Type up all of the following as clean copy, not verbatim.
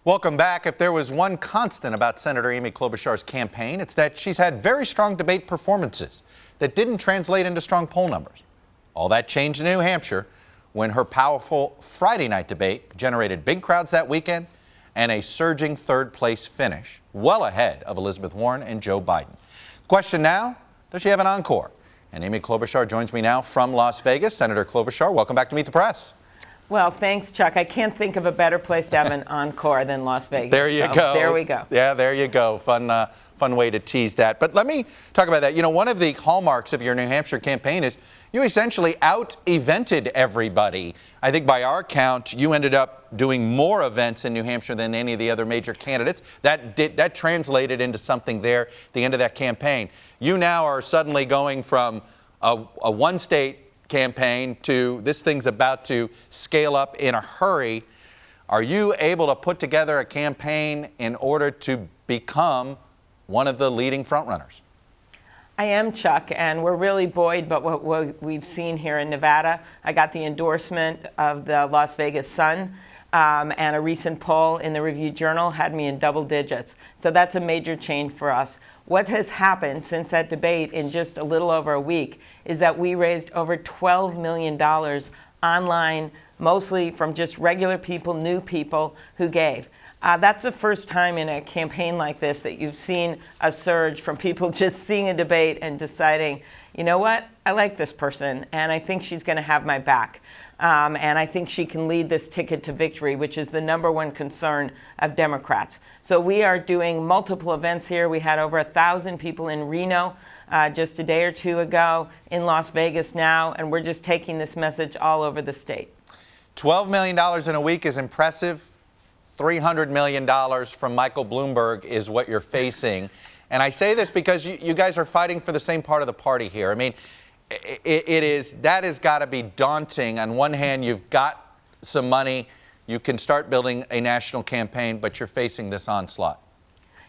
Welcome back. If there was one constant about Senator Amy Klobuchar's campaign, it's that she's had very strong debate performances that didn't translate into strong poll numbers. All that changed in New Hampshire when her powerful Friday night debate generated big crowds that weekend and a surging third-place finish, well ahead of Elizabeth Warren and Joe Biden. The question now, does she have an encore? And Amy Klobuchar joins me now from Las Vegas. Senator Klobuchar, welcome back to Meet the Press. Well, thanks, Chuck. I can't think of a better place to have an encore than Las Vegas. There you go. There we go. Yeah, there you go. Fun way to tease that. But let me talk about that. You know, one of the hallmarks of your New Hampshire campaign is you essentially out-evented everybody. I think by our count, you ended up doing more events in New Hampshire than any of the other major candidates. That translated into something there at the end of that campaign. You now are suddenly going from a one-state campaign to this thing's about to scale up in a hurry. Are you able to put together a campaign in order to become one of the leading frontrunners? I am, Chuck, and we're really buoyed by what we've seen here in Nevada. I got the endorsement of the Las Vegas Sun, and a recent poll in the Review Journal had me in double digits. So that's a major change for us. What has happened since that debate in just a little over a week is that we raised over $12 million online, mostly from just regular people, new people who gave. That's the first time in a campaign like this that you've seen a surge from people just seeing a debate and deciding, you know what, I like this person and I think she's going to have my back. And I think she can lead this ticket to victory, which is the number one concern of Democrats. So we are doing multiple events here. We had over 1,000 people in Reno just a day or two ago, in Las Vegas now, and we're just taking this message all over the state. $12 million in a week is impressive. $300 million from Michael Bloomberg is what you're facing. And I say this because you guys are fighting for the same part of the party here. I mean, that has got to be daunting. On one hand, you've got some money. You can start building a national campaign, but you're facing this onslaught.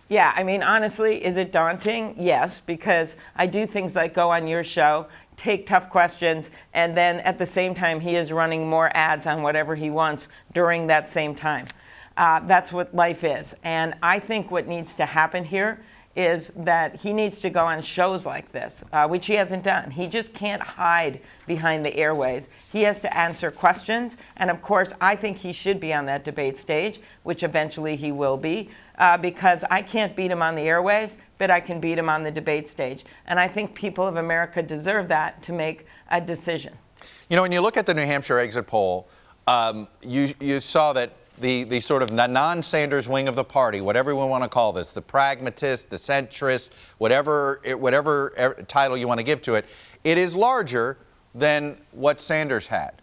Yeah, I mean, honestly, is it daunting? Yes, because I do things like go on your show, take tough questions, and then at the same time, he is running more ads on whatever he wants during that same time. That's what life is. And I think what needs to happen here is that he needs to go on shows like this, which he hasn't done. He just can't hide behind the airwaves. He has to answer questions. And of course, I think he should be on that debate stage, which eventually he will be, because I can't beat him on the airwaves, but I can beat him on the debate stage. And I think people of America deserve that to make a decision. You know, when you look at the New Hampshire exit poll, you saw that the sort of non-Sanders wing of the party, whatever we want to call this, the pragmatist, the centrist, whatever title you want to give to it, it is larger than what Sanders had.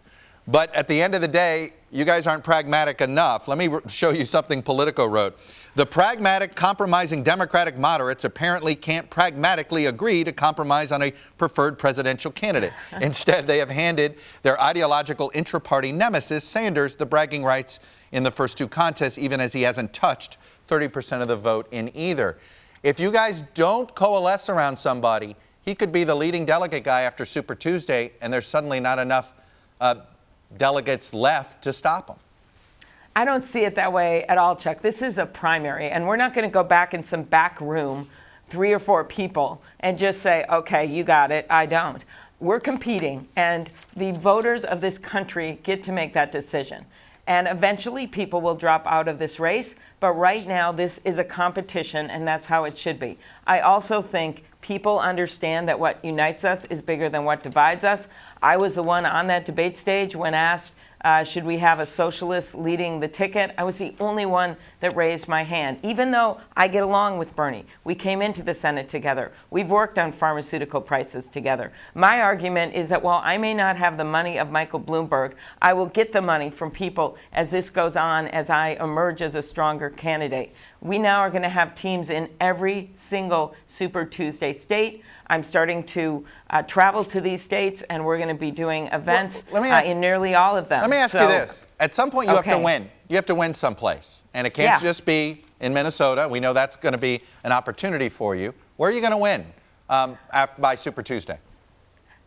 But at the end of the day, you guys aren't pragmatic enough. Let me show you something Politico wrote. The pragmatic, compromising Democratic moderates apparently can't pragmatically agree to compromise on a preferred presidential candidate. Instead, they have handed their ideological intra-party nemesis, Sanders, the bragging rights in the first two contests, even as he hasn't touched 30% of the vote in either. If you guys don't coalesce around somebody, he could be the leading delegate guy after Super Tuesday, and there's suddenly not enough delegates left to stop him. I don't see it that way at all, Chuck. This is a primary, and we're not going to go back in some back room, 3 or 4 people, and just say, okay, you got it, I don't. We're competing, and the voters of this country get to make that decision. And eventually people will drop out of this race, but right now this is a competition, and that's how it should be. I also think people understand that what unites us is bigger than what divides us. I was the one on that debate stage when asked, should we have a socialist leading the ticket? I was the only one that raised my hand, even though I get along with Bernie. We came into the Senate together. We've worked on pharmaceutical prices together. My argument is that while I may not have the money of Michael Bloomberg, I will get the money from people as this goes on, as I emerge as a stronger candidate. We now are going to have teams in every single Super Tuesday state. I'm starting to travel to these states, and we're going to be doing events in nearly all of them. Let me ask you this. At some point, you have to win. You have to win someplace. And it can't just be in Minnesota. We know that's going to be an opportunity for you. Where are you going to win by Super Tuesday?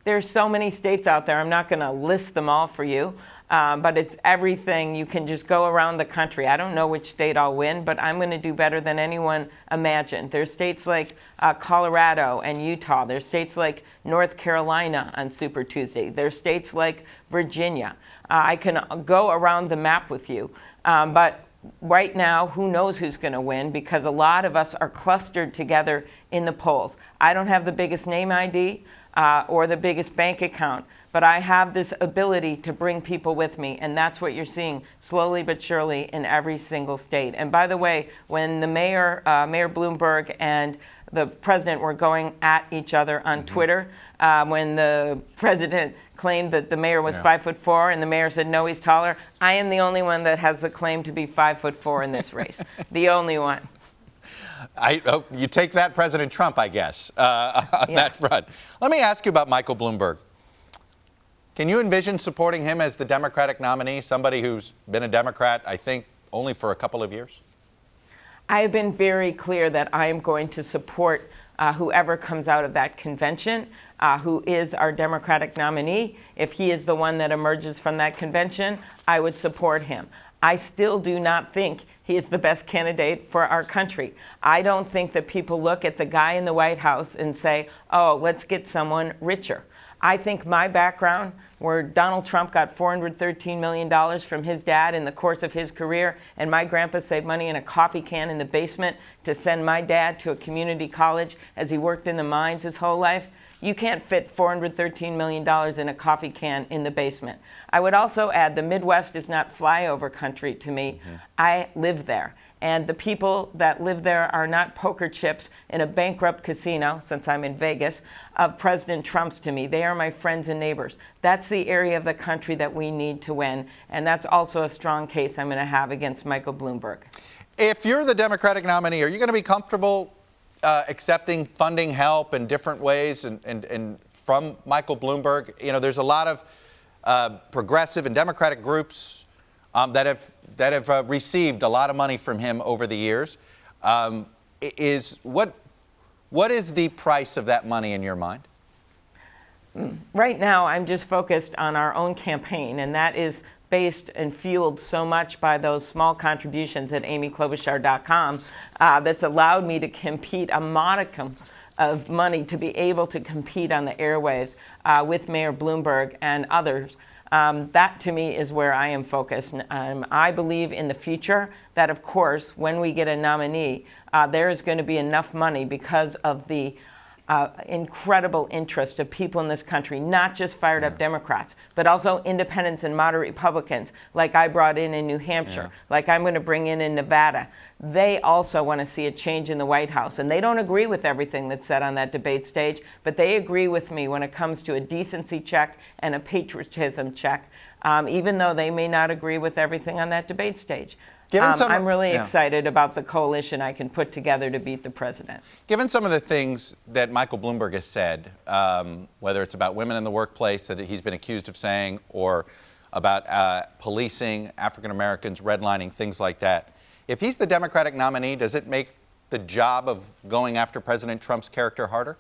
There's so many states out there. I'm not going to list them all for you. but it's everything. You can just go around the country. I don't know which state I'll win, but I'm going to do better than anyone imagined. There's states like Colorado and Utah. There's states like North Carolina on Super Tuesday. There's states like Virginia. I can go around the map with you, but right now, who knows who's going to win, because a lot of us are clustered together in the polls. I don't have the biggest name ID or the biggest bank account, but I have this ability to bring people with me, and that's what you're seeing slowly but surely in every single state. And by the way, when the Mayor Bloomberg and the president were going at each other on Twitter, when the president claimed that the mayor was 5'4" and the mayor said no, he's taller, I am the only one that has the claim to be 5'4" in this race. The only one. You take that, President Trump, I guess, on that front. Let me ask you about Michael Bloomberg. Can you envision supporting him as the Democratic nominee, somebody who's been a Democrat, I think, only for a couple of years? I have been very clear that I am going to support whoever comes out of that convention, who is our Democratic nominee. If he is the one that emerges from that convention, I would support him. I still do not think he is the best candidate for our country. I don't think that people look at the guy in the White House and say, oh, let's get someone richer. I think my background, where Donald Trump got $413 million from his dad in the course of his career, and my grandpa saved money in a coffee can in the basement to send my dad to a community college as he worked in the mines his whole life. You can't fit $413 million in a coffee can in the basement. I would also add the Midwest is not flyover country to me. I live there. And the people that live there are not poker chips in a bankrupt casino, since I'm in Vegas, of President Trump's to me. They are my friends and neighbors. That's the area of the country that we need to win. And that's also a strong case I'm going to have against Michael Bloomberg. If you're the Democratic nominee, are you going to be comfortable accepting funding help in different ways and from Michael Bloomberg? You know, there's a lot of progressive and Democratic groups that have received a lot of money from him over the years. What is the price of that money in your mind? Right now, I'm just focused on our own campaign, and that is based and fueled so much by those small contributions at amyklobuchar.com that's allowed me to compete a modicum of money to be able to compete on the airwaves with Mayor Bloomberg and others. That, to me, is where I am focused. I believe in the future that, of course, when we get a nominee, there is going to be enough money because of the incredible interest of people in this country, not just fired up Democrats, but also independents and moderate Republicans, like I brought in New Hampshire, like I'm going to bring in Nevada. They also want to see a change in the White House, and they don't agree with everything that's said on that debate stage, but they agree with me when it comes to a decency check and a patriotism check, even though they may not agree with everything on that debate stage. I'm really excited about the coalition I can put together to beat the president. Given some of the things that Michael Bloomberg has said, whether it's about women in the workplace that he's been accused of saying, or about policing, African Americans, redlining, things like that, if he's the Democratic nominee, does it make the job of going after President Trump's character harder?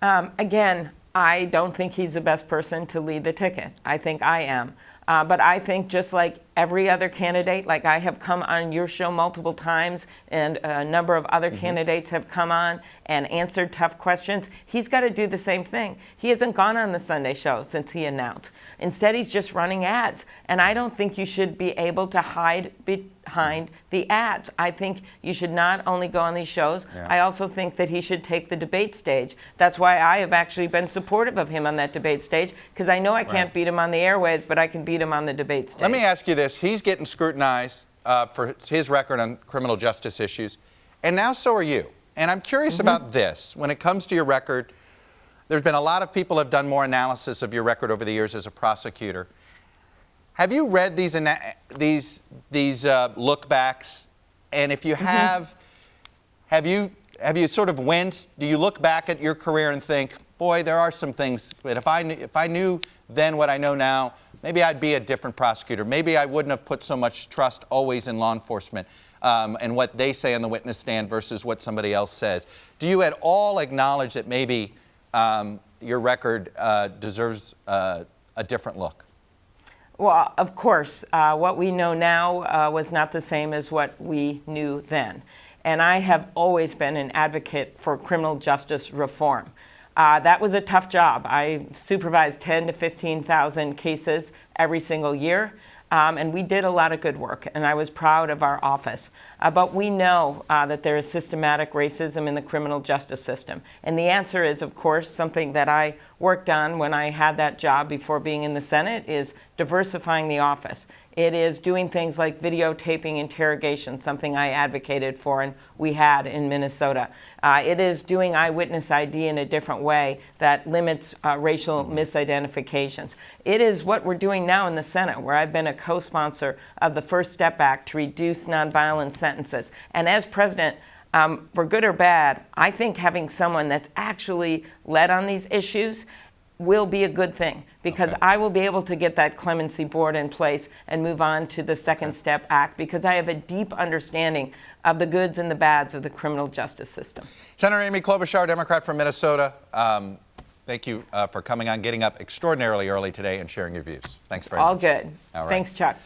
Again, I don't think he's the best person to lead the ticket. I think I am. But I think just like every other candidate, like I have come on your show multiple times and a number of other candidates have come on and answered tough questions, he's got to do the same thing. He hasn't gone on the Sunday show since he announced. Instead, he's just running ads. And I don't think you should be able to hide behind the ads. I think you should not only go on these shows, I also think that he should take the debate stage. That's why I have actually been supportive of him on that debate stage, because I know I can't beat him on the airwaves, but I can beat him on the debate stage. Let me ask you this. He's getting scrutinized for his record on criminal justice issues, and now so are you. And I'm curious about this. When it comes to your record, there's been a lot of people have done more analysis of your record over the years as a prosecutor. Have you read these look backs? And if you have you sort of winced? Do you look back at your career and think, boy, there are some things, but if I knew then what I know now, maybe I'd be a different prosecutor. Maybe I wouldn't have put so much trust always in law enforcement and what they say on the witness stand versus what somebody else says. Do you at all acknowledge that maybe your record deserves a different look? Well, of course, what we know now was not the same as what we knew then. And I have always been an advocate for criminal justice reform. That was a tough job. I supervised 10 to 15,000 cases every single year. And we did a lot of good work, and I was proud of our office. But we know that there is systematic racism in the criminal justice system. And the answer is, of course, something that I worked on when I had that job before being in the Senate, is diversifying the office. It is doing things like videotaping interrogation, something I advocated for and we had in Minnesota. It is doing eyewitness ID in a different way that limits racial misidentifications. It is what we're doing now in the Senate, where I've been a co-sponsor of the First Step Act to reduce nonviolent sentences. And as president, for good or bad, I think having someone that's actually led on these issues will be a good thing, because I will be able to get that clemency board in place and move on to the Second Step Act, because I have a deep understanding of the goods and the bads of the criminal justice system. Senator Amy Klobuchar, Democrat from Minnesota, thank you for coming on, getting up extraordinarily early today and sharing your views. Thanks very much. All good. All right. Thanks, Chuck.